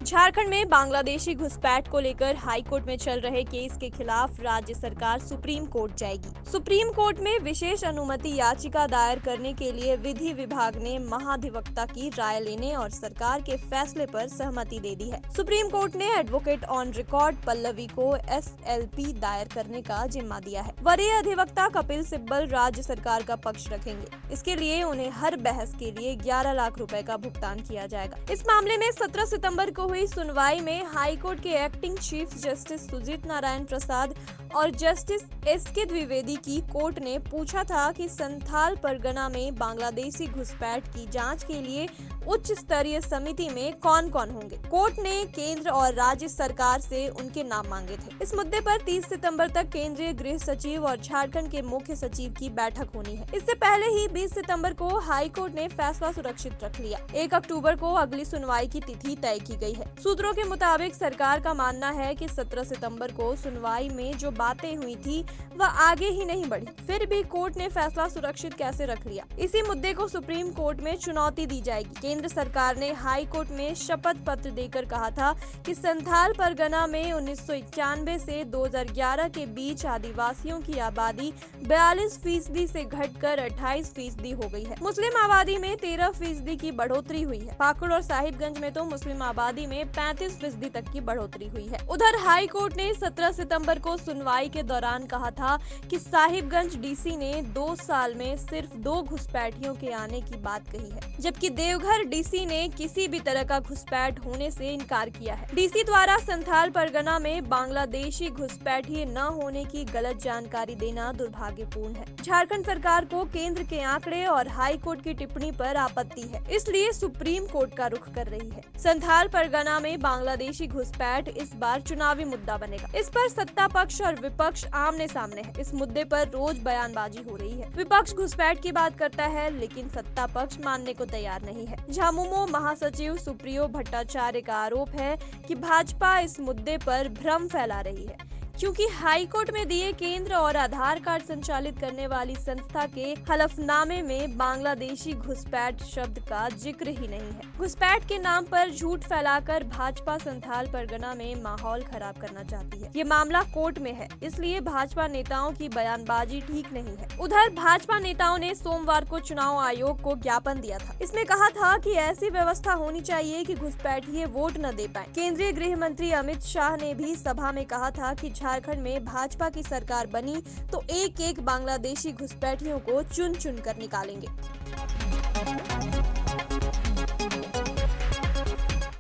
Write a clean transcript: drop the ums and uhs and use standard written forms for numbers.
झारखंड में बांग्लादेशी घुसपैठ को लेकर हाई कोर्ट में चल रहे केस के खिलाफ राज्य सरकार सुप्रीम कोर्ट जाएगी। सुप्रीम कोर्ट में विशेष अनुमति याचिका दायर करने के लिए विधि विभाग ने महाधिवक्ता की राय लेने और सरकार के फैसले पर सहमति दे दी है। सुप्रीम कोर्ट ने एडवोकेट ऑन रिकॉर्ड पल्लवी को SLP दायर करने का जिम्मा दिया है। वरीय अधिवक्ता कपिल सिब्बल राज्य सरकार का पक्ष रखेंगे। इसके लिए उन्हें हर बहस के लिए 11 लाख रुपए का भुगतान किया जाएगा। इस मामले में 17 सितंबर को हुई सुनवाई में हाई कोर्ट के acting chief justice Sujit Narayan Prasad और जस्टिस SK द्विवेदी की कोर्ट ने पूछा था कि संथाल परगना में बांग्लादेशी घुसपैठ की जांच के लिए उच्च स्तरीय समिति में कौन कौन होंगे। कोर्ट ने केंद्र और राज्य सरकार से उनके नाम मांगे थे। इस मुद्दे पर 30 सितंबर तक केंद्रीय गृह सचिव और झारखंड के मुख्य सचिव की बैठक होनी है। इससे पहले ही 20 सितंबर को हाई कोर्ट ने फैसला सुरक्षित रख लिया। 1 अक्टूबर को अगली सुनवाई की तिथि तय की गई है। सूत्रों के मुताबिक सरकार का मानना है कि 17 सितंबर को सुनवाई में जो बातें हुई थी वह आगे ही नहीं बढ़ी। फिर भी कोर्ट ने फैसला सुरक्षित कैसे रख लिया, इसी मुद्दे को सुप्रीम कोर्ट में चुनौती दी जाएगी। केंद्र सरकार ने हाई कोर्ट में शपथ पत्र देकर कहा था कि संथाल परगना में 1991 से 2011 के बीच आदिवासियों की आबादी 42% से घटकर 28% हो गई है। मुस्लिम आबादी में 13% की बढ़ोतरी हुई है। पाकुड़ और साहिबगंज में तो मुस्लिम आबादी में 35% तक की बढ़ोतरी हुई है। उधर हाई कोर्ट ने 17 सितंबर को सुनवाई के दौरान कहा था कि साहिबगंज DC ने 2 साल में सिर्फ 2 घुसपैठियों के आने की बात कही है, जबकि देवघर DC ने किसी भी तरह का घुसपैठ होने से इनकार किया है। DC द्वारा संथाल परगना में बांग्लादेशी घुसपैठिए न होने की गलत जानकारी देना दुर्भाग्यपूर्ण है। झारखंड सरकार को केंद्र के आंकड़े और हाई कोर्ट की टिप्पणी पर आपत्ति है, इसलिए सुप्रीम कोर्ट का रुख कर रही है। संथाल परगना में बांग्लादेशी घुसपैठ इस बार चुनावी मुद्दा बनेगा। इस पर सत्ता पक्ष और विपक्ष आमने सामने है। इस मुद्दे पर रोज बयानबाजी हो रही है। विपक्ष घुसपैठ की बात करता है, लेकिन सत्ता पक्ष मानने को तैयार नहीं है। झामुमो महासचिव सुप्रियो भट्टाचार्य का आरोप है कि भाजपा इस मुद्दे पर भ्रम फैला रही है, क्योंकि हाई कोर्ट में दिए केंद्र और आधार कार्ड संचालित करने वाली संस्था के हलफनामे में बांग्लादेशी घुसपैठ शब्द का जिक्र ही नहीं है। घुसपैठ के नाम पर झूठ फैलाकर भाजपा संथाल परगना में माहौल खराब करना चाहती है। ये मामला कोर्ट में है, इसलिए भाजपा नेताओं की बयानबाजी ठीक नहीं है। उधर भाजपा नेताओं ने सोमवार को चुनाव आयोग को ज्ञापन दिया था। इसमें कहा था कि ऐसी व्यवस्था होनी चाहिए कि घुसपैठिए वोट न दे पाए। केंद्रीय गृह मंत्री अमित शाह ने भी सभा में कहा था कि झारखंड में भाजपा की सरकार बनी तो एक एक बांग्लादेशी घुसपैठियों को चुन चुन कर निकालेंगे।